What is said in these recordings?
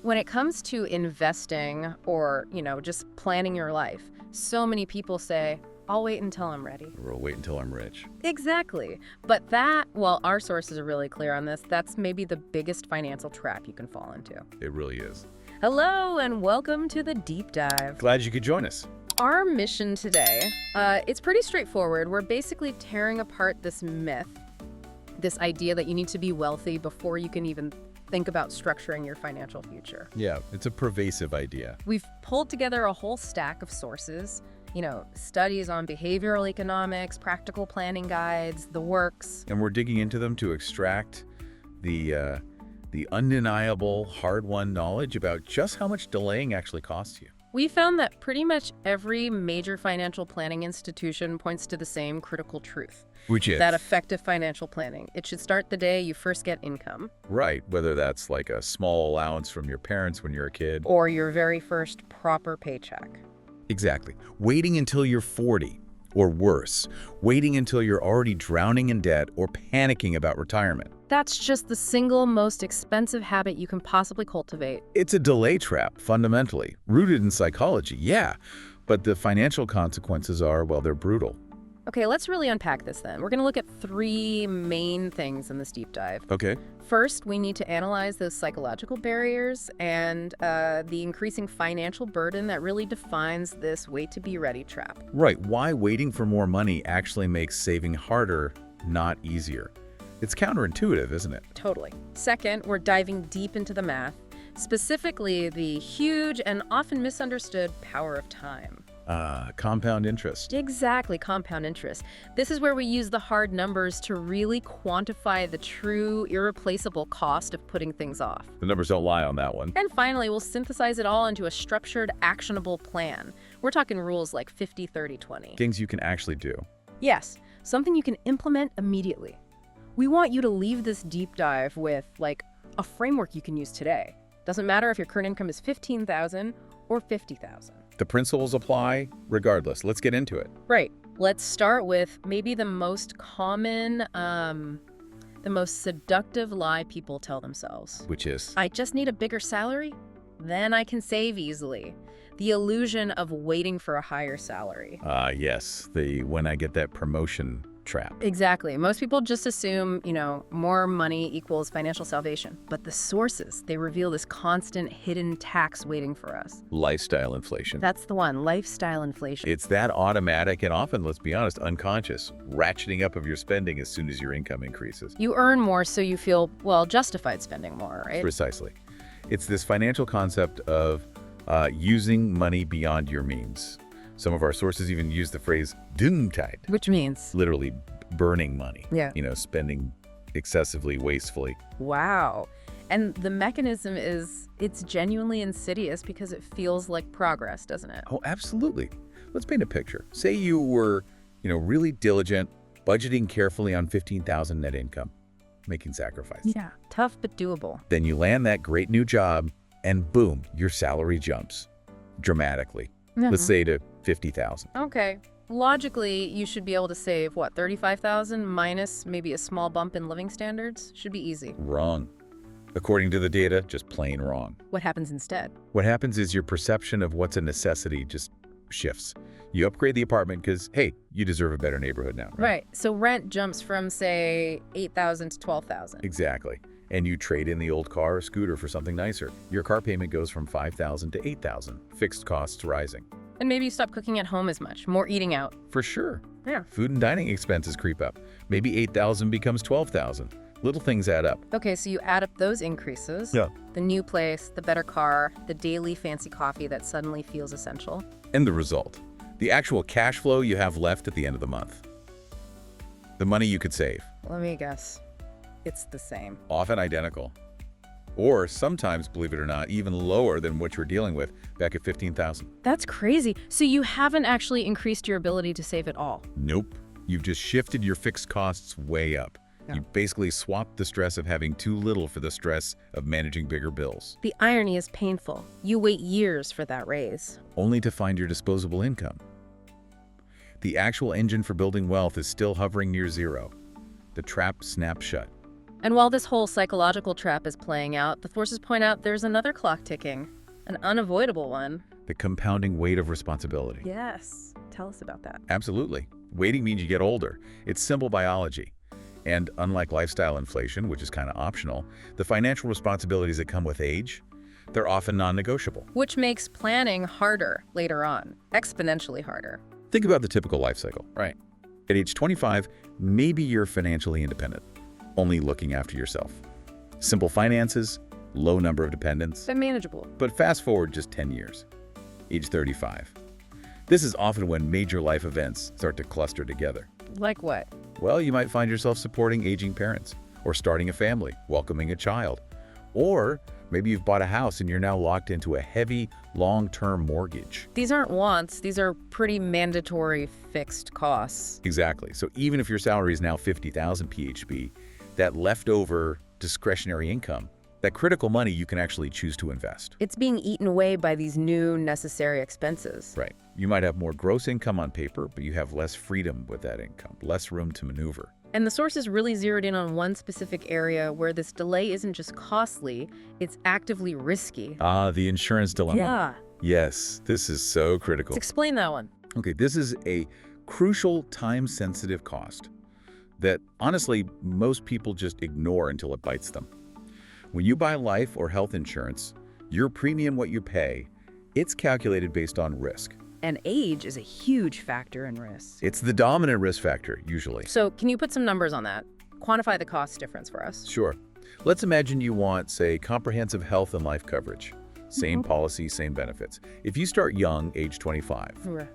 When it comes to investing or, just planning your life, so many people say, I'll wait until I'm ready. Or I'll wait until I'm rich. Exactly. But that, well, our sources are really clear on this, that's maybe the biggest financial trap you can fall into. It really is. Hello and welcome to the Deep Dive. Glad you could join us. Our mission today, it's pretty straightforward. We're basically tearing apart this myth, this idea that you need to be wealthy before you can even think about structuring your financial future. Yeah, it's a pervasive idea. We've pulled together a whole stack of sources, studies on behavioral economics, practical planning guides, the works. And we're digging into them to extract the undeniable, hard-won knowledge about just how much delaying actually costs you. We found that pretty much every major financial planning institution points to the same critical truth. Which is? That effective financial planning. It should start the day you first get income. Right, whether that's like a small allowance from your parents when you're a kid. Or your very first proper paycheck. Exactly. Waiting until you're 40, or worse, waiting until you're already drowning in debt or panicking about retirement. That's just the single most expensive habit you can possibly cultivate. It's a delay trap, fundamentally, rooted in psychology, yeah, but the financial consequences are, well, they're brutal. Okay, let's really unpack this then. We're going to look at three main things in this deep dive. Okay. First, we need to analyze those psychological barriers and the increasing financial burden that really defines this wait to be ready trap. Right, why waiting for more money actually makes saving harder, not easier. It's counterintuitive, isn't it? Totally. Second, we're diving deep into the math, specifically the huge and often misunderstood power of time. Compound interest. Exactly, compound interest. This is where we use the hard numbers to really quantify the true, irreplaceable cost of putting things off. The numbers don't lie on that one. And finally, we'll synthesize it all into a structured, actionable plan. We're talking rules like 50, 30, 20. Things you can actually do. Yes, something you can implement immediately. We want you to leave this deep dive with, a framework you can use today. Doesn't matter if your current income is $15,000 or $50,000. The principles apply regardless. Let's get into it. Right. Let's start with maybe the most common, the most seductive lie people tell themselves. Which is? I just need a bigger salary, then I can save easily. The illusion of waiting for a higher salary. Yes. The when I get that promotion trap. Exactly. Most people just assume, more money equals financial salvation. But the sources, they reveal this constant hidden tax waiting for us. Lifestyle inflation. That's the one, lifestyle inflation. It's that automatic and often, let's be honest, unconscious ratcheting up of your spending as soon as your income increases. You earn more so you feel, justified spending more, right? Precisely. It's this financial concept of using money beyond your means. Some of our sources even use the phrase "dungtide," Which means? literally burning money. Yeah. Spending excessively, wastefully. Wow. And the mechanism it's genuinely insidious because it feels like progress, doesn't it? Oh, absolutely. Let's paint a picture. Say you were, really diligent, budgeting carefully on $15,000 net income, making sacrifices. Yeah. Tough but doable. Then you land that great new job, and boom, your salary jumps dramatically. Let's say to $50,000. Okay. Logically, you should be able to save, $35,000 minus maybe a small bump in living standards? Should be easy. Wrong. According to the data, just plain wrong. What happens instead? What happens is your perception of what's a necessity just shifts. You upgrade the apartment because, hey, you deserve a better neighborhood now. Right. So rent jumps from, say, $8,000 to $12,000. Exactly. And you trade in the old car or scooter for something nicer. Your car payment goes from $5,000 to $8,000. Fixed costs rising. And maybe you stop cooking at home as much, more eating out. For sure. Yeah. Food and dining expenses creep up. Maybe $8,000 becomes $12,000. Little things add up. Okay, so you add up those increases. Yeah. The new place, the better car, the daily fancy coffee that suddenly feels essential. And the result, the actual cash flow you have left at the end of the month. The money you could save. Let me guess. It's the same. Often identical. Or sometimes, believe it or not, even lower than what you're dealing with back at $15,000. That's crazy. So you haven't actually increased your ability to save at all. Nope. You've just shifted your fixed costs way up. Yeah. You basically swapped the stress of having too little for the stress of managing bigger bills, The irony is painful. You wait years for that raise. only to find your disposable income. The actual engine for building wealth is still hovering near zero. The trap snaps shut. And while this whole psychological trap is playing out, the forces point out there's another clock ticking, an unavoidable one. The compounding weight of responsibility. Yes. Tell us about that. Absolutely. Waiting means you get older. It's simple biology. And unlike lifestyle inflation, which is kind of optional, the financial responsibilities that come with age, they're often non-negotiable. Which makes planning harder later on, exponentially harder. Think about the typical life cycle. Right. At age 25, maybe you're financially independent, only looking after yourself. Simple finances, low number of dependents. But manageable. But fast forward just 10 years, age 35. This is often when major life events start to cluster together. Like what? Well, you might find yourself supporting aging parents, or starting a family, welcoming a child. Or maybe you've bought a house and you're now locked into a heavy, long-term mortgage. These aren't wants, these are pretty mandatory fixed costs. Exactly. So even if your salary is now 50,000 PHP, that leftover discretionary income, that critical money you can actually choose to invest. It's being eaten away by these new necessary expenses. Right. You might have more gross income on paper, but you have less freedom with that income, less room to maneuver. And the source is really zeroed in on one specific area where this delay isn't just costly, it's actively risky. Ah, the insurance dilemma. Yeah. Yes, this is so critical. Let's explain that one. Okay, this is a crucial time-sensitive cost that honestly most people just ignore until it bites them. When you buy life or health insurance, your premium, what you pay, it's calculated based on risk. And age is a huge factor in risk. It's the dominant risk factor, usually. So can you put some numbers on that? Quantify the cost difference for us. Sure. Let's imagine you want, say, comprehensive health and life coverage. Same policy, same benefits. If you start young, age 25, Right.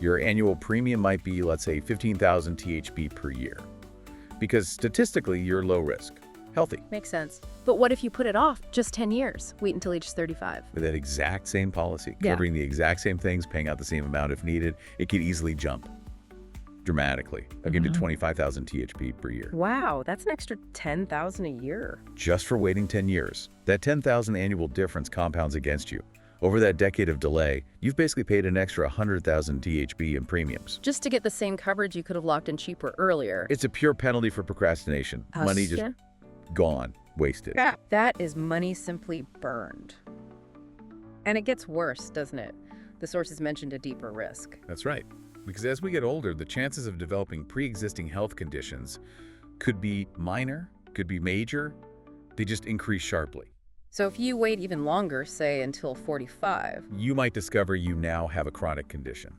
your annual premium might be, let's say, 15,000 THB per year. Because statistically, you're low risk, healthy. Makes sense. But what if you put it off just 10 years? Wait until age 35. With that exact same policy, Yeah. covering the exact same things, paying out the same amount if needed, it could easily jump dramatically. Again, to 25,000 THP per year. Wow, that's an extra 10,000 a year. Just for waiting 10 years. That 10,000 annual difference compounds against you. Over that decade of delay, you've basically paid an extra 100,000 THB in premiums. Just to get the same coverage you could have locked in cheaper earlier. It's a pure penalty for procrastination. Money just gone, wasted. Yeah. That is money simply burned. And it gets worse, doesn't it? The sources mentioned a deeper risk. That's right. Because as we get older, the chances of developing pre-existing health conditions could be minor, could be major. They just increase sharply. So if you wait even longer, say until 45, You might discover you now have a chronic condition.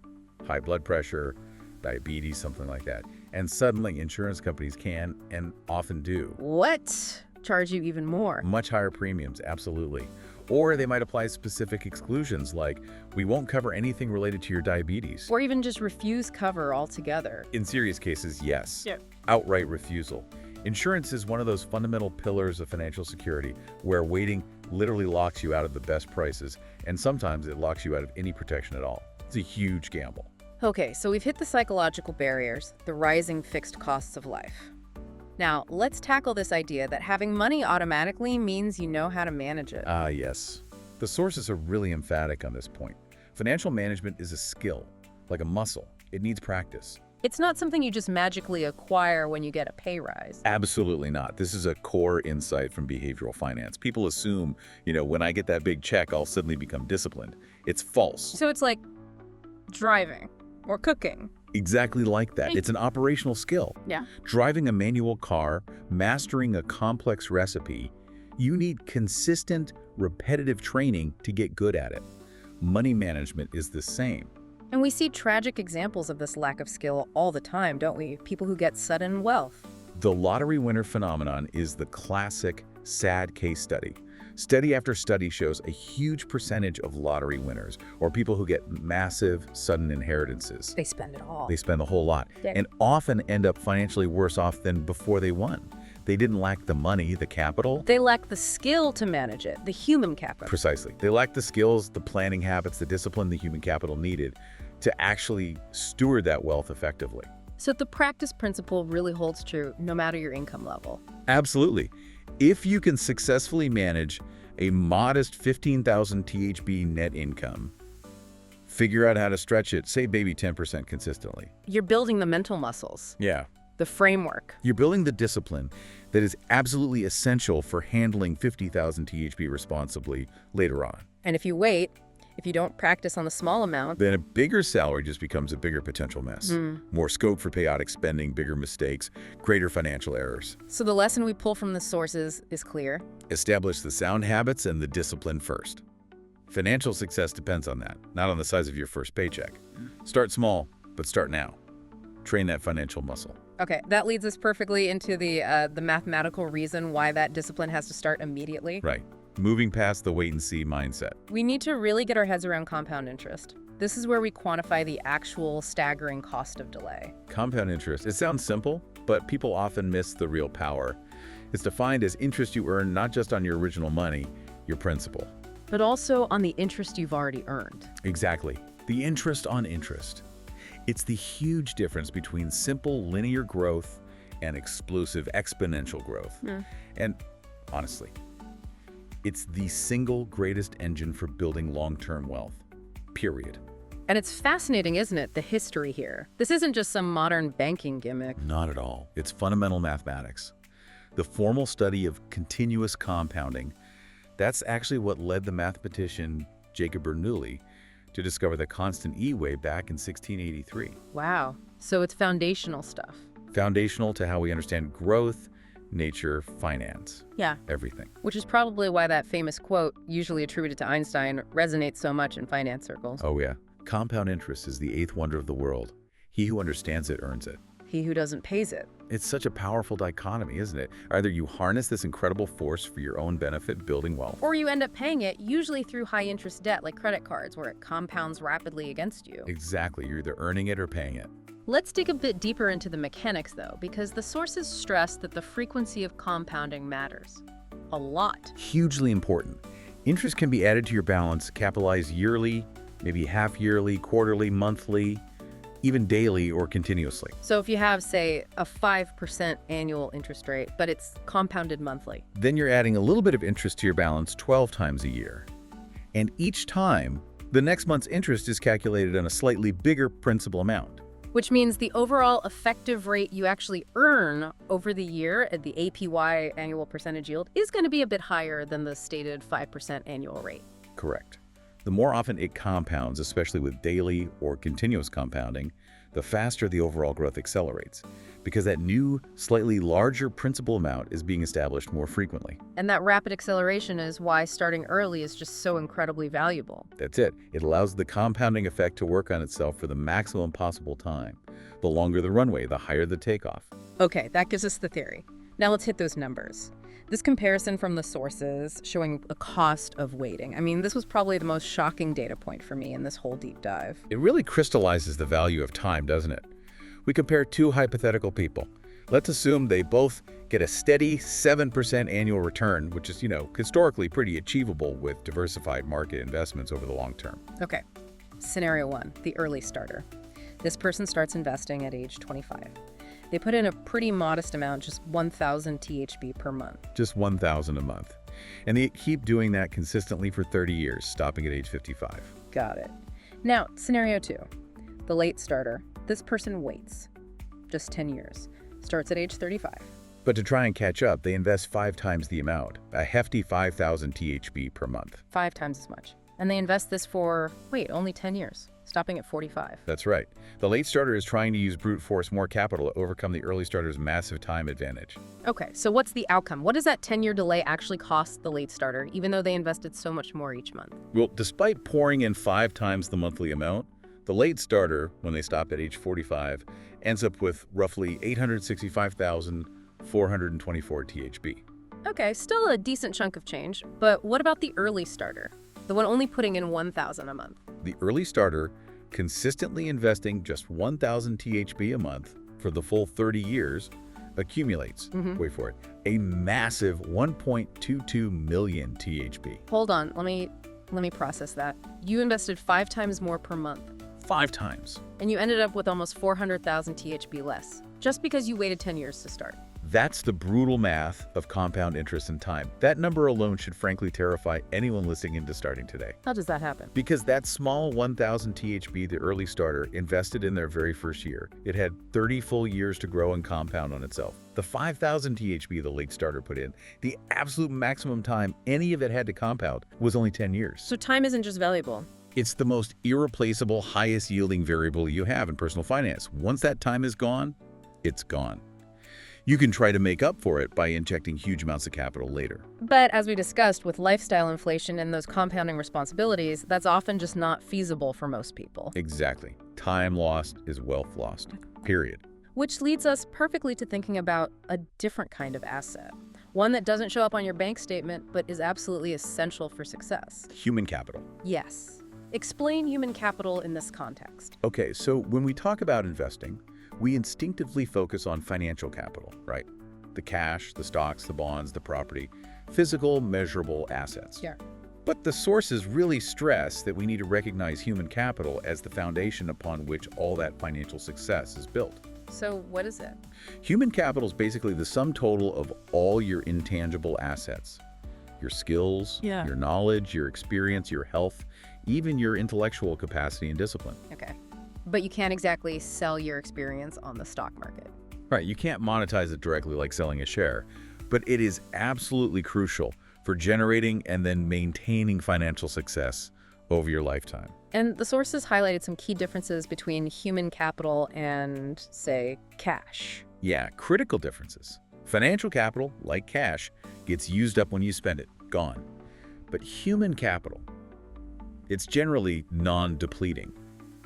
High blood pressure, diabetes, something like that. And suddenly insurance companies can, and often do, what? Charge you even more. much higher premiums, absolutely. Or they might apply specific exclusions like, we won't cover anything related to your diabetes. Or even just refuse cover altogether. In serious cases, yes. Yeah. Outright refusal. Insurance is one of those fundamental pillars of financial security where waiting literally locks you out of the best prices, and sometimes it locks you out of any protection at all. It's a huge gamble. Okay, so we've hit the psychological barriers, the rising fixed costs of life. Now, let's tackle this idea that having money automatically means you know how to manage it. Ah, yes. The sources are really emphatic on this point. Financial management is a skill, like a muscle. It needs practice. It's not something you just magically acquire when you get a pay rise. Absolutely not. This is a core insight from behavioral finance. People assume, when I get that big check, I'll suddenly become disciplined. It's false. So it's like driving or cooking. Exactly like that. It's an operational skill. Yeah. Driving a manual car, mastering a complex recipe, you need consistent, repetitive training to get good at it. Money management is the same. And we see tragic examples of this lack of skill all the time, don't we? People who get sudden wealth. The lottery winner phenomenon is the classic, sad case study. Study after study shows a huge percentage of lottery winners, or people who get massive, sudden inheritances. They spend it all. They spend a whole lot, and often end up financially worse off than before they won. They didn't lack the money, the capital. They lack the skill to manage it, the human capital. Precisely. They lack the skills, the planning habits, the discipline, the human capital needed to actually steward that wealth effectively. So the practice principle really holds true no matter your income level. Absolutely. If you can successfully manage a modest 15,000 THB net income, figure out how to stretch it, say maybe 10% consistently. You're building the mental muscles. Yeah. the framework. You're building the discipline that is absolutely essential for handling 50,000 THB responsibly later on. And if you wait, if you don't practice on the small amount, Then a bigger salary just becomes a bigger potential mess. More scope for chaotic spending, bigger mistakes, greater financial errors. So the lesson we pull from the sources is clear. Establish the sound habits and the discipline first. Financial success depends on that, not on the size of your first paycheck. Start small, but start now. Train that financial muscle. Okay, that leads us perfectly into the mathematical reason why that discipline has to start immediately. Right. Moving past the wait-and-see mindset. We need to really get our heads around compound interest. This is where we quantify the actual staggering cost of delay. Compound interest. It sounds simple, but people often miss the real power. It's defined as interest you earn not just on your original money, your principal. But also on the interest you've already earned. Exactly. The interest on interest. It's the huge difference between simple linear growth and explosive exponential growth. And honestly, it's the single greatest engine for building long-term wealth, period. And it's fascinating, isn't it, the history here? This isn't just some modern banking gimmick. Not at all. It's fundamental mathematics. The formal study of continuous compounding. That's actually what led the mathematician Jacob Bernoulli to discover the constant E way back in 1683. Wow. So it's foundational stuff. Foundational to how we understand growth, nature, finance, Yeah. everything. Which is probably why that famous quote, usually attributed to Einstein, resonates so much in finance circles. Oh yeah. Compound interest is the eighth wonder of the world. He who understands it earns it. He who doesn't pays it. It's such a powerful dichotomy, isn't it? Either you harness this incredible force for your own benefit, building wealth, Or you end up paying it, usually through high-interest debt like credit cards, where it compounds rapidly against you. exactly, you're either earning it or paying it. Let's dig a bit deeper into the mechanics, though, because the sources stress that the frequency of compounding matters. A lot. Hugely important. Interest can be added to your balance, capitalized yearly, maybe half-yearly, quarterly, monthly, even daily or continuously. So if you have, say, a 5% annual interest rate, but it's compounded monthly. Then you're adding a little bit of interest to your balance 12 times a year. And each time, the next month's interest is calculated on a slightly bigger principal amount. Which means the overall effective rate you actually earn over the year at the APY, annual percentage yield, is going to be a bit higher than the stated 5% annual rate. Correct. The more often it compounds, especially with daily or continuous compounding, the faster the overall growth accelerates, because that new, slightly larger principal amount is being established more frequently. And that rapid acceleration is why starting early is just so incredibly valuable. That's it. It allows the compounding effect to work on itself for the maximum possible time. The longer the runway, the higher the takeoff. Okay, that gives us the theory. Now let's hit those numbers. This comparison from the sources showing the cost of waiting. I mean, this was probably the most shocking data point for me in this whole deep dive. It really crystallizes the value of time, doesn't it? We compare two hypothetical people. Let's assume they both get a steady 7% annual return, which is, historically pretty achievable with diversified market investments over the long term. Okay, scenario one, the early starter. This person starts investing at age 25. They put in a pretty modest amount, just 1,000 THB per month. Just 1,000 a month. And they keep doing that consistently for 30 years, stopping at age 55. Got it. Now, scenario two, the late starter. This person waits just 10 years, starts at age 35. But to try and catch up, they invest 5 times the amount, a hefty 5,000 THB per month. 5 times as much. And they invest this for, only 10 years, stopping at 45. That's right. The late starter is trying to use brute force more capital to overcome the early starter's massive time advantage. Okay, so what's the outcome? What does that 10-year delay actually cost the late starter, even though they invested so much more each month? Well, despite pouring in 5 times the monthly amount, the late starter, when they stop at age 45, ends up with roughly 865,424 THB. Okay, still a decent chunk of change, but what about the early starter? The one only putting in 1,000 a month. The early starter, consistently investing just 1,000 THB a month for the full 30 years, accumulates, wait for it, a massive 1.22 million THB. Hold on, let me process that. You invested 5 times more per month, 5 times. and you ended up with almost 400,000 THB less, just because you waited 10 years to start. That's the brutal math of compound interest in time. That number alone should frankly terrify anyone listening into starting today. How does that happen? Because that small 1,000 THB, the early starter, invested in their very first year. It had 30 full years to grow and compound on itself. The 5,000 THB the late starter put in, the absolute maximum time any of it had to compound was only 10 years. So time isn't just valuable. It's the most irreplaceable, highest yielding variable you have in personal finance. Once that time is gone, it's gone. You can try to make up for it by injecting huge amounts of capital later. But as we discussed, with lifestyle inflation and those compounding responsibilities, that's often just not feasible for most people. Exactly. Time lost is wealth lost. Period. Which leads us perfectly to thinking about a different kind of asset. One that doesn't show up on your bank statement, but is absolutely essential for success. Human capital. Yes. Explain human capital in this context. Okay, so when we talk about investing, we instinctively focus on financial capital, right? The cash, the stocks, the bonds, the property, physical, measurable assets. Yeah. But the sources really stress that we need to recognize human capital as the foundation upon which all that financial success is built. So what is it? Human capital is basically the sum total of all your intangible assets. Your skills, your knowledge, your experience, your health, even your intellectual capacity and discipline. Okay. But you can't exactly sell your experience on the stock market. Right, you can't monetize it directly like selling a share, but it is absolutely crucial for generating and then maintaining financial success over your lifetime. And the sources highlighted some key differences between human capital and, say, cash. Yeah, critical differences. Financial capital, like cash, gets used up when you spend it, gone. But human capital, it's generally non-depleting.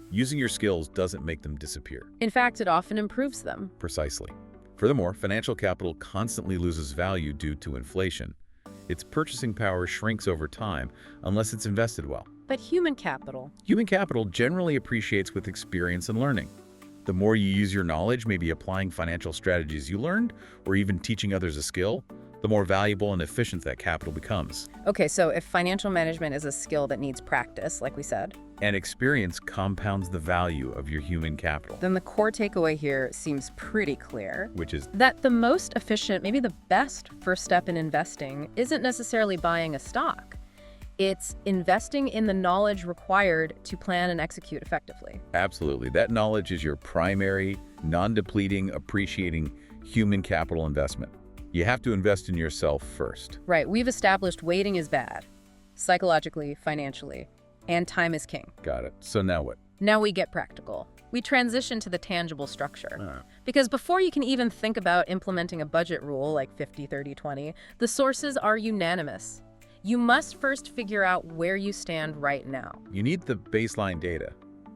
Using your skills doesn't make them disappear. In fact, it often improves them. Precisely. Furthermore, financial capital constantly loses value due to inflation. Its purchasing power shrinks over time unless it's invested well. But human capital? Human capital generally appreciates with experience and learning. The more you use your knowledge, maybe applying financial strategies you learned, or even teaching others a skill, the more valuable and efficient that capital becomes. Okay, so if financial management is a skill that needs practice, like we said, And experience compounds the value of your human capital, then the core takeaway here seems pretty clear. which is That the most efficient, maybe the best first step in investing isn't necessarily buying a stock. It's investing in the knowledge required to plan and execute effectively. absolutely. That knowledge is your primary, non-depleting, appreciating human capital investment. You have to invest in yourself first. Right, we've established waiting is bad, psychologically, financially, and time is king. Got it. So now what? Now we get practical. We transition to the tangible structure. Because before you can even think about implementing a budget rule like 50-30-20, the sources are unanimous. You must first figure out where you stand right now. You need the baseline data.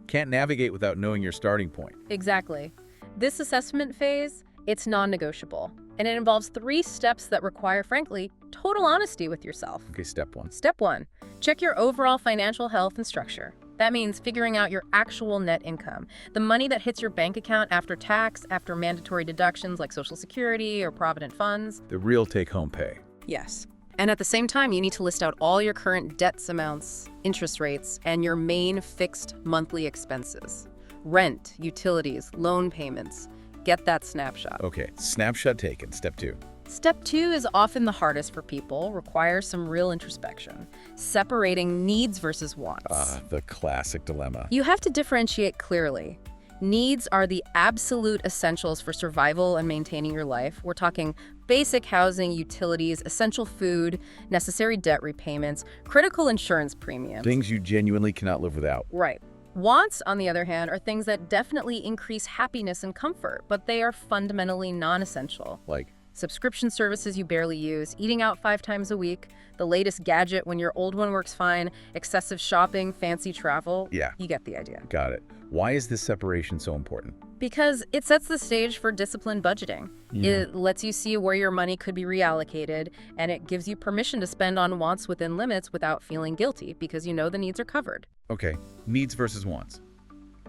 Can't navigate without knowing your starting point. Exactly. This assessment phase, it's non-negotiable. And it involves 3 steps that require, frankly, total honesty with yourself. Okay, step 1. Step 1, check your overall financial health and structure. That means figuring out your actual net income, the money that hits your bank account after tax, after mandatory deductions like Social Security or Provident funds. The real take-home pay. Yes. And at the same time, you need to list out all your current debts amounts, interest rates, and your main fixed monthly expenses. Rent, utilities, loan payments. Get that snapshot. Okay, snapshot taken. Step 2. Step 2 is often the hardest for people, requires some real introspection, separating needs versus wants. The classic dilemma. You have to differentiate clearly. Needs are the absolute essentials for survival and maintaining your life. We're talking basic housing, utilities, essential food, necessary debt repayments, critical insurance premiums. Things you genuinely cannot live without. Right. Wants, on the other hand, are things that definitely increase happiness and comfort, but they are fundamentally non-essential. Like, Subscription services you barely use, eating out 5 times a week, the latest gadget when your old one works fine, excessive shopping, fancy travel. Yeah. You get the idea. got it. Why is this separation so important? Because it sets the stage for disciplined budgeting. It lets you see where your money could be reallocated, and it gives you permission to spend on wants within limits without feeling guilty because you know the needs are covered. Okay, needs versus wants.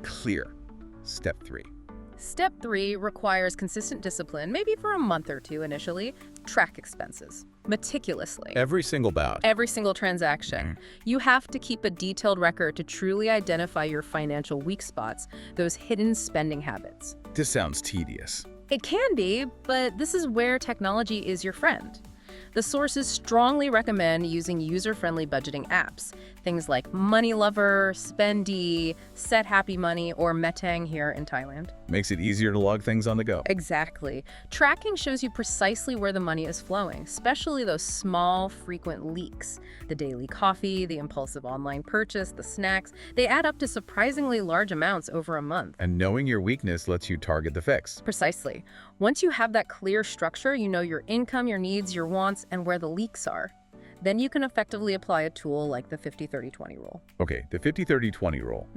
Clear. Step 3. Step 3 requires consistent discipline, maybe for a month or 2 initially. Track expenses meticulously. Every single bout. Every single transaction. You have to keep a detailed record to truly identify your financial weak spots, those hidden spending habits. This sounds tedious. It can be, but this is where technology is your friend. The sources strongly recommend using user-friendly budgeting apps, things like Moneylover, Spendy, Set Happy Money, or Metang here in Thailand. Makes it easier to log things on the go. Exactly. Tracking shows you precisely where the money is flowing, especially those small, frequent leaks. The daily coffee, the impulsive online purchase, the snacks, they add up to surprisingly large amounts over a month. And knowing your weakness lets you target the fix. Precisely. Once you have that clear structure, you know your income, your needs, your wants, and where the leaks are. Then you can effectively apply a tool like the 50-30-20 rule. Okay, the 50-30-20 rule.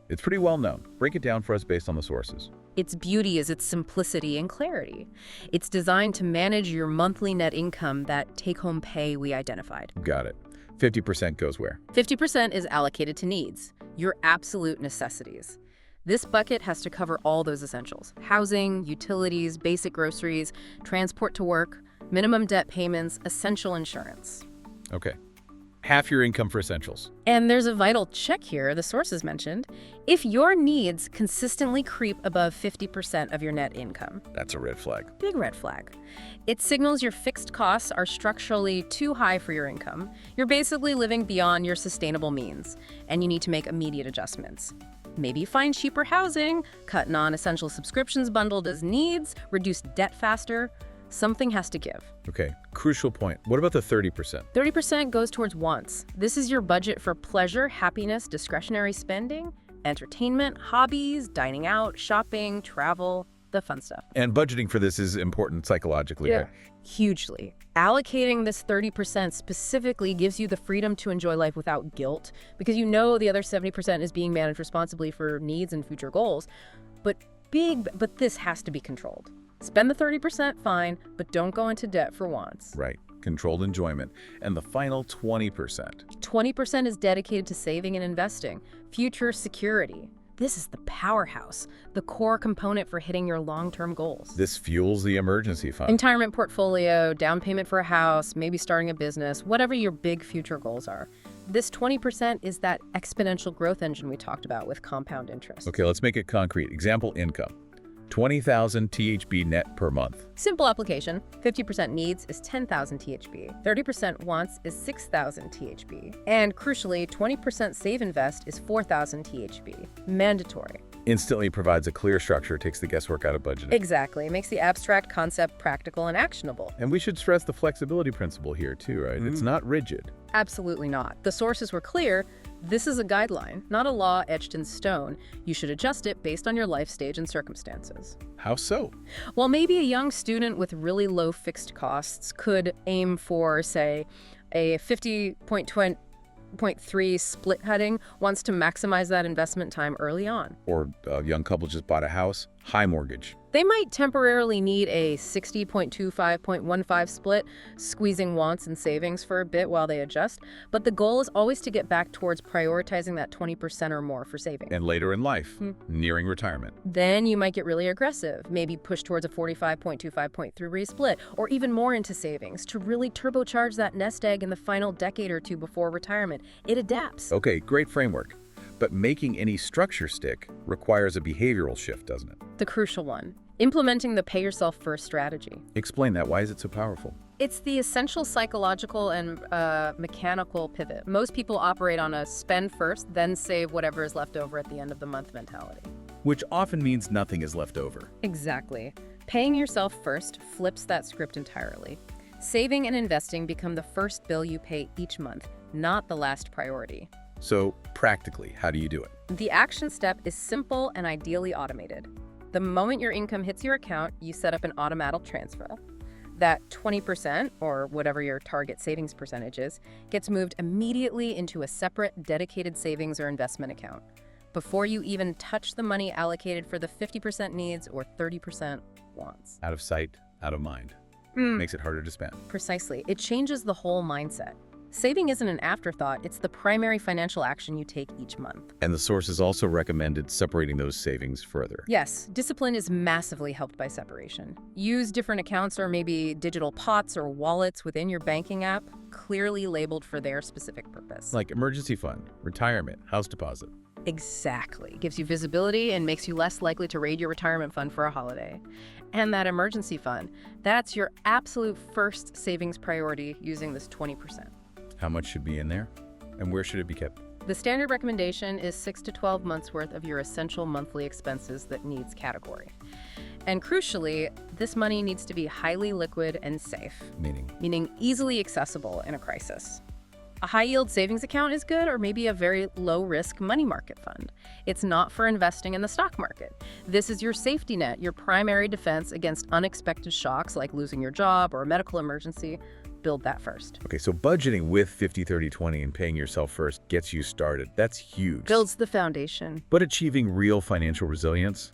It's pretty well known. Break it down for us based on the sources. Its beauty is its simplicity and clarity. It's designed to manage your monthly net income, that take-home pay we identified. Got it. 50% goes where? 50% is allocated to needs, your absolute necessities. This bucket has to cover all those essentials: housing, utilities, basic groceries, transport to work, minimum debt payments, essential insurance. Okay. Half your income for essentials. And there's a vital check here, the sources mentioned. If your needs consistently creep above 50% of your net income, That's a red flag. big red flag. It signals your fixed costs are structurally too high for your income. You're basically living beyond your sustainable means, and you need to make immediate adjustments. Maybe find cheaper housing, cut non-essential subscriptions bundled as needs, reduce debt faster. Something has to give. Okay, crucial point. What about the 30%? 30% goes towards wants. This is your budget for pleasure, happiness, discretionary spending, entertainment, hobbies, dining out, shopping, travel, the fun stuff. And budgeting for this is important psychologically, right? Hugely. Allocating this 30% specifically gives you the freedom to enjoy life without guilt, because you know the other 70% is being managed responsibly for needs and future goals. But this has to be controlled. Spend the 30%, fine, but don't go into debt for wants. Right. Controlled enjoyment. And the final 20%. 20% is dedicated to saving and investing, future security. This is the powerhouse, the core component for hitting your long-term goals. This fuels the emergency fund. Retirement portfolio, down payment for a house, maybe starting a business, whatever your big future goals are. This 20% is that exponential growth engine we talked about with compound interest. Okay, let's make it concrete. Example income. 20,000 THB net per month. Simple application. 50% needs is 10,000 THB. 30% wants is 6,000 THB. And crucially, 20% save invest is 4,000 THB. Mandatory. Instantly provides a clear structure, takes the guesswork out of budgeting. Exactly. It makes the abstract concept practical and actionable. And we should stress the flexibility principle here too, right? It's not rigid. Absolutely not. The sources were clear. This is a guideline, not a law etched in stone. You should adjust it based on your life stage and circumstances. How so? Well, maybe a young student with really low fixed costs could aim for, say, a 50.3 split heading, wants to maximize that investment time early on. Or a young couple just bought a house, high mortgage. They might temporarily need a 60.25.15 split, squeezing wants and savings for a bit while they adjust, but the goal is always to get back towards prioritizing that 20% or more for savings. And later in life, nearing retirement. Then you might get really aggressive, maybe push towards a 45.25.3 split, or even more into savings to really turbocharge that nest egg in the final decade or two before retirement. It adapts. Okay, great framework. But making any structure stick requires a behavioral shift, doesn't it? The crucial one, implementing the pay yourself first strategy. Explain that. Why is it so powerful? It's the essential psychological and mechanical pivot. Most people operate on a spend first, then save whatever is left over at the end of the month mentality. Which often means nothing is left over. Exactly. Paying yourself first flips that script entirely. Saving and investing become the first bill you pay each month, not the last priority. So practically, how do you do it? The action step is simple and ideally automated. The moment your income hits your account, you set up an automatic transfer. That 20%, or whatever your target savings percentage is, gets moved immediately into a separate, dedicated savings or investment account, before you even touch the money allocated for the 50% needs or 30% wants. Out of sight, out of mind. Makes it harder to spend. Precisely. It changes the whole mindset. Saving isn't an afterthought, it's the primary financial action you take each month. And the sources also recommended separating those savings further. Yes, discipline is massively helped by separation. Use different accounts or maybe digital pots or wallets within your banking app, clearly labeled for their specific purpose. Like emergency fund, retirement, house deposit. Exactly. Gives you visibility and makes you less likely to raid your retirement fund for a holiday. And that emergency fund, that's your absolute first savings priority using this 20%. How much should be in there? And where should it be kept? The standard recommendation is 6 to 12 months worth of your essential monthly expenses that needs category. And crucially, this money needs to be highly liquid and safe, meaning easily accessible in a crisis. A high-yield savings account is good, or maybe a very low-risk money market fund. It's not for investing in the stock market. This is your safety net, your primary defense against unexpected shocks like losing your job or a medical emergency. Build that first. Okay, so budgeting with 50-30-20 and paying yourself first gets you started. That's huge. Builds the foundation. But achieving real financial resilience,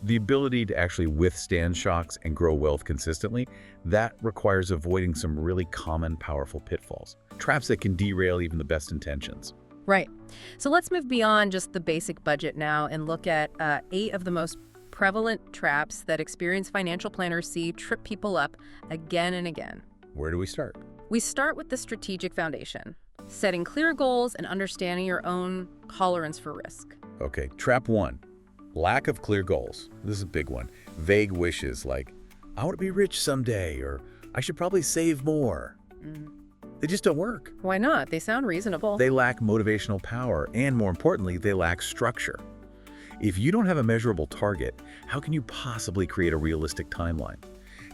the ability to actually withstand shocks and grow wealth consistently, that requires avoiding some really common, powerful pitfalls. Traps that can derail even the best intentions. Right. So let's move beyond just the basic budget now and look at 8 of the most prevalent traps that experienced financial planners see trip people up again and again. Where do we start? We start with the strategic foundation, setting clear goals and understanding your own tolerance for risk. Okay, trap 1, lack of clear goals. This is a big one. Vague wishes like, I want to be rich someday, or I should probably save more. They just don't work. Why not? They sound reasonable. They lack motivational power, and more importantly, they lack structure. If you don't have a measurable target, how can you possibly create a realistic timeline?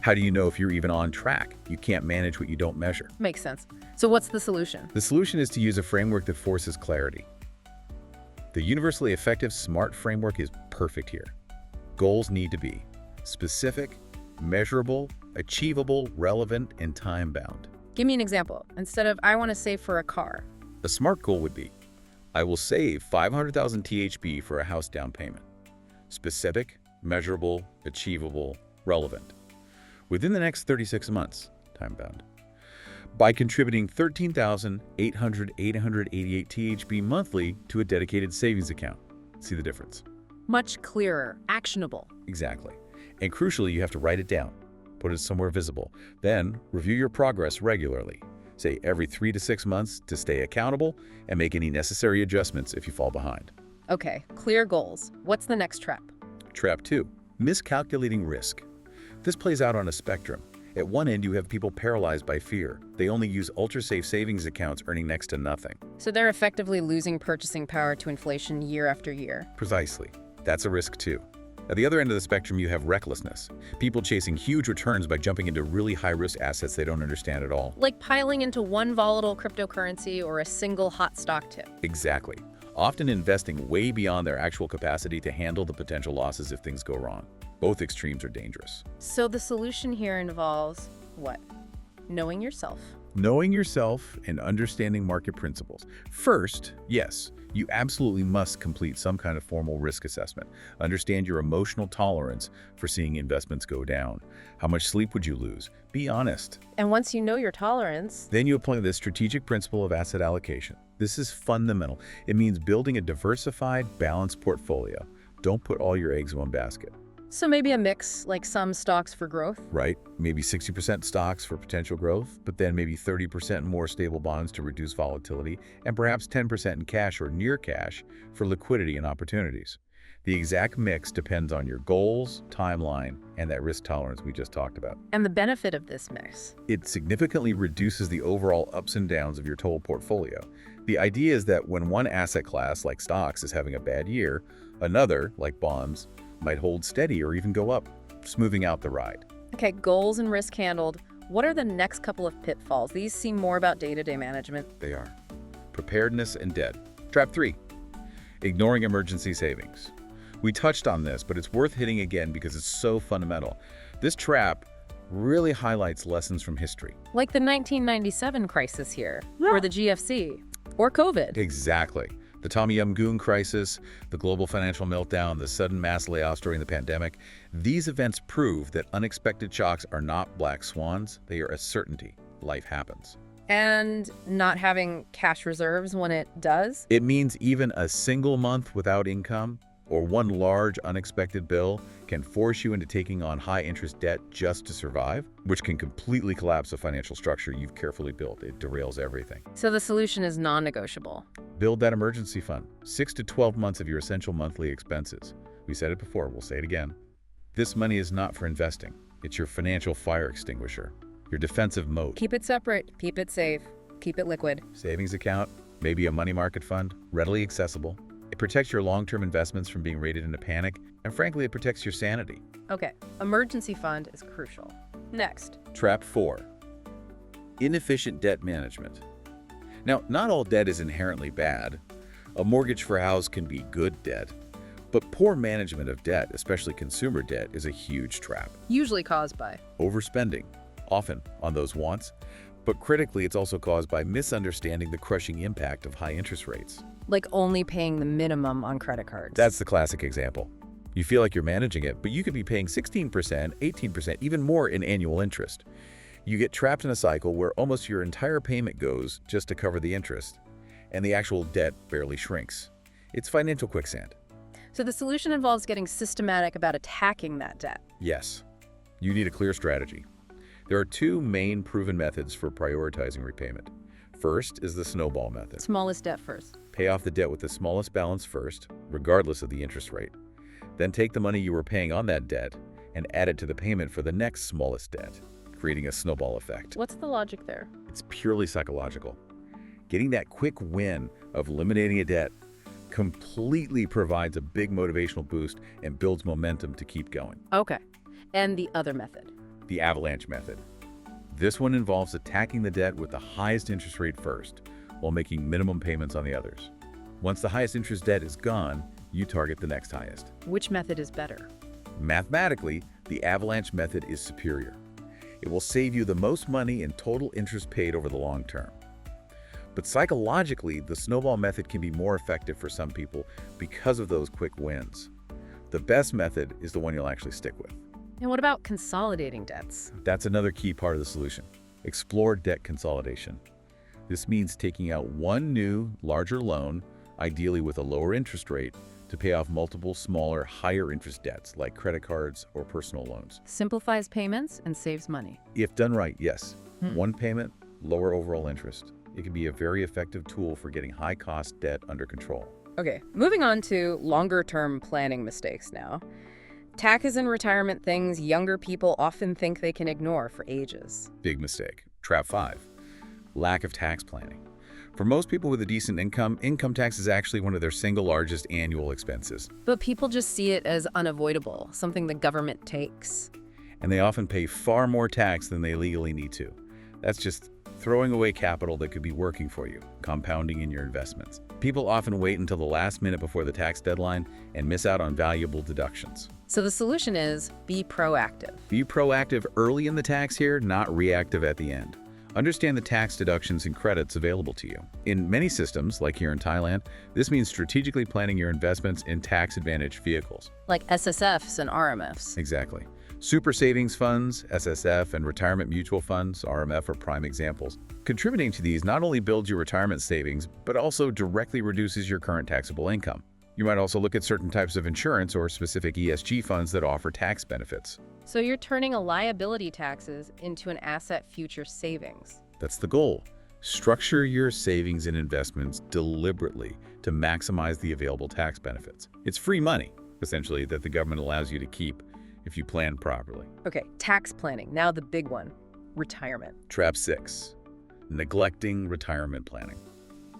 How do you know if you're even on track? You can't manage what you don't measure. Makes sense. So what's the solution? The solution is to use a framework that forces clarity. The universally effective SMART framework is perfect here. Goals need to be specific, measurable, achievable, relevant, and time-bound. Give me an example. Instead of, I want to save for a car. A SMART goal would be, I will save 500,000 THB for a house down payment. Specific, measurable, achievable, relevant. Within the next 36 months, time-bound. By contributing 13,888 THB monthly to a dedicated savings account. See the difference? Much clearer, actionable. Exactly. And crucially, you have to write it down. Put it somewhere visible. Then, review your progress regularly. Say every 3 to 6 months to stay accountable and make any necessary adjustments if you fall behind. Okay, clear goals. What's the next trap? Trap 2, miscalculating risk. This plays out on a spectrum. At one end, you have people paralyzed by fear. They only use ultra-safe savings accounts earning next to nothing. So they're effectively losing purchasing power to inflation year after year. Precisely. That's a risk too. At the other end of the spectrum, you have recklessness. People chasing huge returns by jumping into really high-risk assets they don't understand at all. Like piling into one volatile cryptocurrency or a single hot stock tip. Exactly. Often investing way beyond their actual capacity to handle the potential losses if things go wrong. Both extremes are dangerous. So the solution here involves what? Knowing yourself. Knowing yourself and understanding market principles. First, yes, you absolutely must complete some kind of formal risk assessment. Understand your emotional tolerance for seeing investments go down. How much sleep would you lose? Be honest. And once you know your tolerance, Then you apply the strategic principle of asset allocation. This is fundamental. It means building a diversified, balanced portfolio. Don't put all your eggs in one basket. so maybe a mix, like some stocks for growth. Right? Maybe 60% stocks for potential growth, but then maybe 30% more stable bonds to reduce volatility, and perhaps 10% in cash or near cash for liquidity and opportunities. The exact mix depends on your goals, timeline, and that risk tolerance we just talked about. And the benefit of this mix. It significantly reduces the overall ups and downs of your total portfolio. The idea is that when one asset class, like stocks, is having a bad year, another, like bonds, might hold steady or even go up, smoothing out the ride. Okay, goals and risk handled. What are the next couple of pitfalls? These seem more about day-to-day management. They are preparedness and debt. Trap 3, ignoring emergency savings. We touched on this, but it's worth hitting again because it's so fundamental. This trap really highlights lessons from history. Like the 1997 crisis here, or the GFC, or COVID. Exactly. The Tommy Yum Goon crisis, the global financial meltdown, the sudden mass layoffs during the pandemic. These events prove that unexpected shocks are not black swans. They are a certainty. Life happens. And not having cash reserves when it does. It means even a single month without income or one large unexpected bill can force you into taking on high-interest debt just to survive, which can completely collapse a financial structure you've carefully built. It derails everything. So the solution is non-negotiable. Build that emergency fund, 6 to 12 months of your essential monthly expenses. We said it before, we'll say it again. This money is not for investing. It's your financial fire extinguisher, your defensive moat. Keep it separate, keep it safe, keep it liquid. Savings account, maybe a money market fund, readily accessible. It protects your long-term investments from being raided into panic, and frankly, it protects your sanity. Okay, emergency fund is crucial. Next. Trap 4. Inefficient debt management. Now, not all debt is inherently bad. A mortgage for a house can be good debt, but poor management of debt, especially consumer debt, is a huge trap. Usually caused by Overspending, often on those wants, but critically, it's also caused by misunderstanding the crushing impact of high interest rates. like only paying the minimum on credit cards. That's the classic example. You feel like you're managing it, but you could be paying 16%, 18%, even more in annual interest. You get trapped in a cycle where almost your entire payment goes just to cover the interest, and the actual debt barely shrinks. It's financial quicksand. So the solution involves getting systematic about attacking that debt. Yes, you need a clear strategy. There are two main proven methods for prioritizing repayment. First is the snowball method. Smallest debt first. Pay off the debt with the smallest balance first, regardless of the interest rate. Then take the money you were paying on that debt and add it to the payment for the next smallest debt, creating a snowball effect. What's the logic there? It's purely psychological. Getting that quick win of eliminating a debt completely provides a big motivational boost and builds momentum to keep going. Okay. And the other method. The avalanche method. This one involves attacking the debt with the highest interest rate first, while making minimum payments on the others. Once the highest interest debt is gone, you target the next highest. Which method is better? Mathematically, the avalanche method is superior. It will save you the most money in total interest paid over the long term. But psychologically, the snowball method can be more effective for some people because of those quick wins. The best method is the one you'll actually stick with. And what about consolidating debts? That's another key part of the solution. Explore debt consolidation. This means taking out one new, larger loan, ideally with a lower interest rate, to pay off multiple smaller, higher interest debts like credit cards or personal loans. Simplifies payments and saves money. If done right, yes. One payment, lower overall interest. It can be a very effective tool for getting high-cost debt under control. Okay, moving on to longer-term planning mistakes now. Taxes and retirement things younger people often think they can ignore for ages. Big mistake. Trap 5. Lack of tax planning. For most people with a decent income, income tax is actually one of their single largest annual expenses. But people just see it as unavoidable, something the government takes. And they often pay far more tax than they legally need to. That's just throwing away capital that could be working for you, compounding in your investments. People often wait until the last minute before the tax deadline and miss out on valuable deductions. So the solution is be proactive. Be proactive early in the tax year, not reactive at the end. Understand the tax deductions and credits available to you. In many systems, like here in Thailand, this means strategically planning your investments in tax-advantaged vehicles. Like SSFs and RMFs. Exactly. Super savings funds, SSF, and retirement mutual funds, RMF, are prime examples. Contributing to these not only builds your retirement savings, but also directly reduces your current taxable income. You might also look at certain types of insurance or specific ESG funds that offer tax benefits. So you're turning a liability taxes into an asset future savings. That's the goal. Structure your savings and investments deliberately to maximize the available tax benefits. It's free money, essentially, that the government allows you to keep if you plan properly. Okay, tax planning. Now the big one, retirement. Trap 6. Neglecting retirement planning.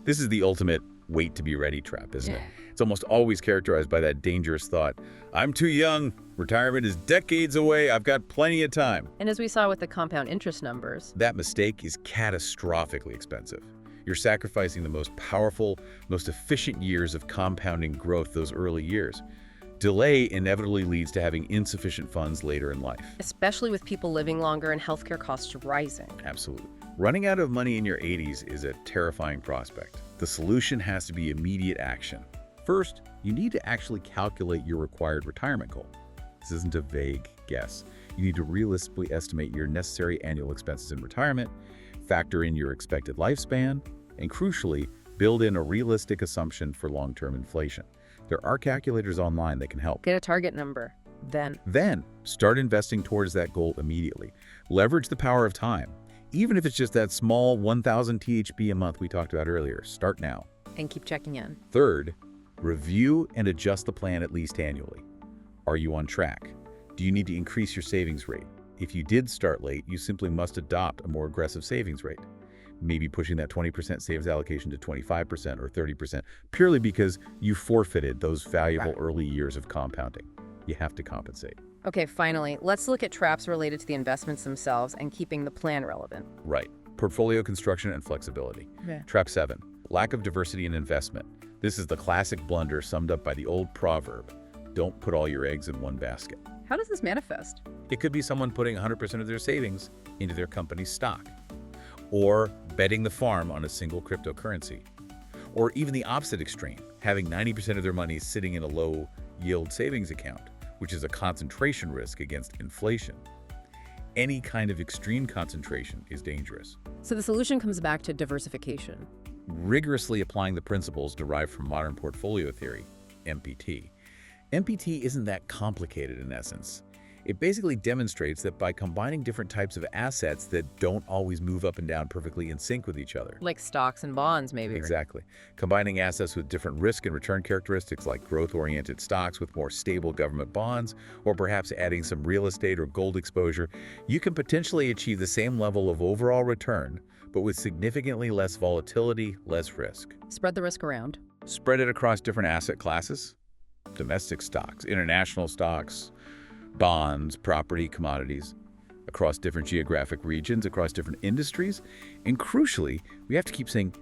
This is the ultimate wait to be ready trap, isn't it? It's almost always characterized by that dangerous thought, I'm too young, retirement is decades away, I've got plenty of time. And as we saw with the compound interest numbers, That mistake is catastrophically expensive. You're sacrificing the most powerful, most efficient years of compounding growth those early years. Delay inevitably leads to having insufficient funds later in life. especially with people living longer and healthcare costs rising. Absolutely. Running out of money in your 80s is a terrifying prospect. The solution has to be immediate action. First, you need to actually calculate your required retirement goal. This isn't a vague guess. You need to realistically estimate your necessary annual expenses in retirement, factor in your expected lifespan, and crucially, build in a realistic assumption for long-term inflation. There are calculators online that can help. Get a target number. Then, start investing towards that goal immediately. Leverage the power of time. Even if it's just that small 1,000 THB a month we talked about earlier, start now. And keep checking in. Third, review and adjust the plan at least annually. Are you on track? Do you need to increase your savings rate? If you did start late, you simply must adopt a more aggressive savings rate. Maybe pushing that 20% savings allocation to 25% or 30%, purely because you forfeited those valuable early years of compounding. You have to compensate. Okay, finally, let's look at traps related to the investments themselves and keeping the plan relevant. Right. Portfolio construction and flexibility. Trap 7, lack of diversity in investment. This is the classic blunder summed up by the old proverb, don't put all your eggs in one basket. How does this manifest? It could be someone putting 100% of their savings into their company's stock, or betting the farm on a single cryptocurrency, or even the opposite extreme, having 90% of their money sitting in a low-yield savings account, which is a concentration risk against inflation. Any kind of extreme concentration is dangerous. So the solution comes back to diversification. Rigorously applying the principles derived from modern portfolio theory, MPT. MPT isn't that complicated in essence. It basically demonstrates that by combining different types of assets that don't always move up and down perfectly in sync with each other. Like stocks and bonds, maybe. Exactly. Combining assets with different risk and return characteristics like growth-oriented stocks with more stable government bonds, or perhaps adding some real estate or gold exposure, you can potentially achieve the same level of overall return, but with significantly less volatility, less risk. Spread the risk around. Spread it across different asset classes, domestic stocks, international stocks, bonds, property, commodities, across different geographic regions, across different industries. And crucially, we have to keep saying,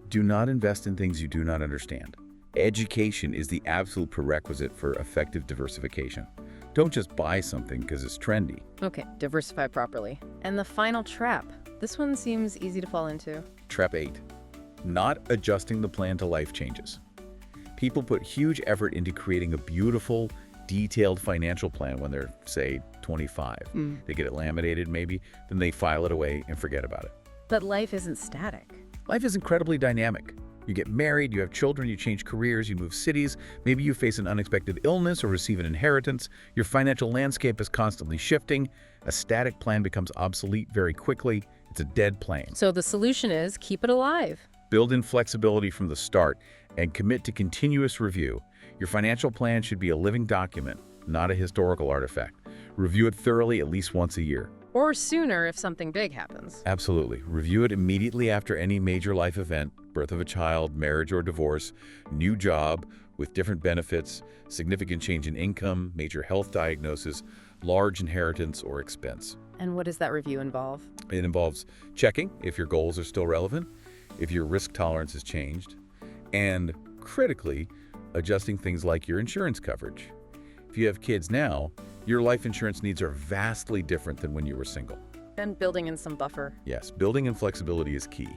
do not invest in things you do not understand. Education is the absolute prerequisite for effective diversification. Don't just buy something because it's trendy. Okay, diversify properly. And the final trap. This one seems easy to fall into. Trap 8, not adjusting the plan to life changes. People put huge effort into creating a beautiful, detailed financial plan when they're, say, 25. They get it laminated maybe, then they file it away and forget about it. But life isn't static. Life is incredibly dynamic. You get married, you have children, you change careers, you move cities, maybe you face an unexpected illness or receive an inheritance. Your financial landscape is constantly shifting. A static plan becomes obsolete very quickly. It's a dead plane. So the solution is keep it alive. Build in flexibility from the start and commit to continuous review. Your financial plan should be a living document, not a historical artifact. Review it thoroughly at least once a year. Or sooner if something big happens. Absolutely. Review it immediately after any major life event, birth of a child, marriage or divorce, new job with different benefits, significant change in income, major health diagnosis, large inheritance or expense. And what does that review involve? It involves checking if your goals are still relevant, if your risk tolerance has changed, and critically, adjusting things like your insurance coverage. If you have kids now, your life insurance needs are vastly different than when you were single. And building in some buffer. Yes, building in flexibility is key.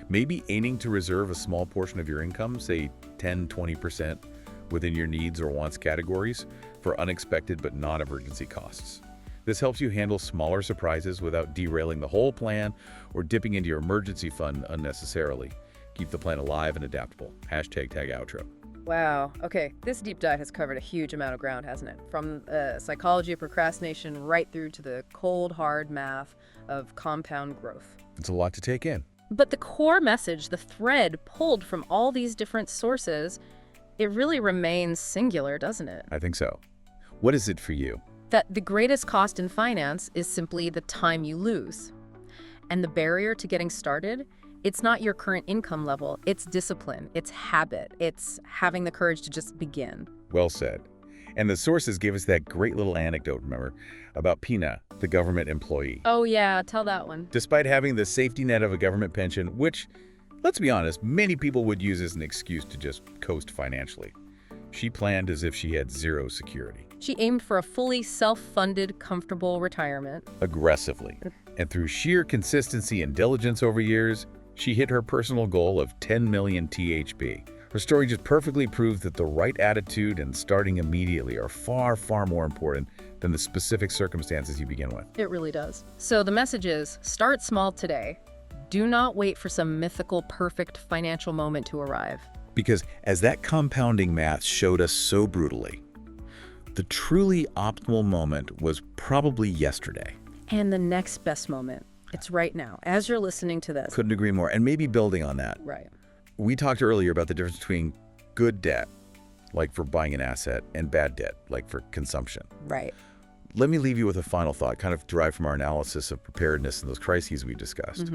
Maybe aiming to reserve a small portion of your income, say 10–20%, within your needs or wants categories for unexpected but non-emergency costs. This helps you handle smaller surprises without derailing the whole plan or dipping into your emergency fund unnecessarily. Keep the plan alive and adaptable. #tagoutro. Wow. Okay, this deep dive has covered a huge amount of ground, hasn't it? From psychology of procrastination right through to the cold, hard math of compound growth. It's a lot to take in. But the core message, the thread pulled from all these different sources, it really remains singular, doesn't it? I think so. What is it for you? That the greatest cost in finance is simply the time you lose. And the barrier to getting started, it's not your current income level, it's discipline, it's habit, it's having the courage to just begin. Well said. And the sources give us that great little anecdote, remember, about Pina, the government employee. Oh yeah, tell that one. Despite having the safety net of a government pension, which, let's be honest, many people would use as an excuse to just coast financially, she planned as if she had zero security. She aimed for a fully self-funded, comfortable retirement. Aggressively. And through sheer consistency and diligence over years, she hit her personal goal of 10 million THB. Her story just perfectly proves that the right attitude and starting immediately are far, far more important than the specific circumstances you begin with. It really does. So the message is, start small today. Do not wait for some mythical, perfect financial moment to arrive. Because as that compounding math showed us so brutally, the truly optimal moment was probably yesterday. And the next best moment, it's right now, as you're listening to this. Couldn't agree more. And maybe building on that. Right. We talked earlier about the difference between good debt, like for buying an asset, and bad debt, like for consumption. Right. Let me leave you with a final thought, kind of derived from our analysis of preparedness and those crises we discussed.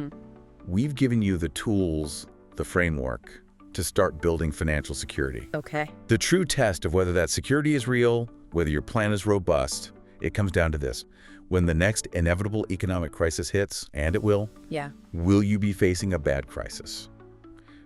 We've given you the tools, the framework, to start building financial security. Okay. The true test of whether that security is real, whether your plan is robust, it comes down to this. When the next inevitable economic crisis hits, and it will, Yeah. will you be facing a bad crisis?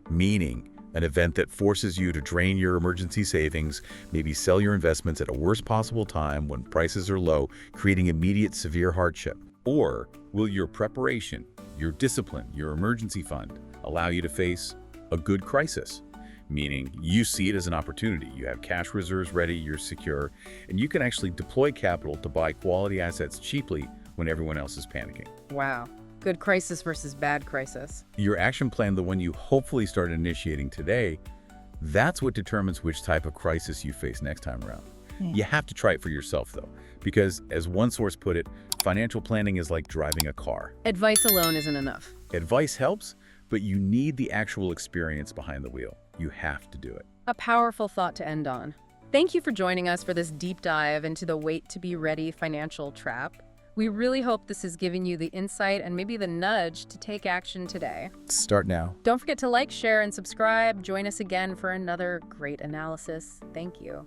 Meaning, an event that forces you to drain your emergency savings, maybe sell your investments at a worst possible time when prices are low, creating immediate severe hardship. Or will your preparation, your discipline, your emergency fund allow you to face a good crisis? Meaning you see it as an opportunity. You have cash reserves ready, you're secure, and you can actually deploy capital to buy quality assets cheaply when everyone else is panicking. Wow. Good crisis versus bad crisis. Your action plan, the one you hopefully start initiating today, that's what determines which type of crisis you face next time around. You have to try it for yourself, though, because as one source put it, financial planning is like driving a car. Advice alone isn't enough. Advice helps, but you need the actual experience behind the wheel. You have to do it. A powerful thought to end on. Thank you for joining us for this deep dive into the wait to be ready financial trap. We really hope this has given you the insight and maybe the nudge to take action today. Start now. Don't forget to like, share, and subscribe. Join us again for another great analysis. Thank you.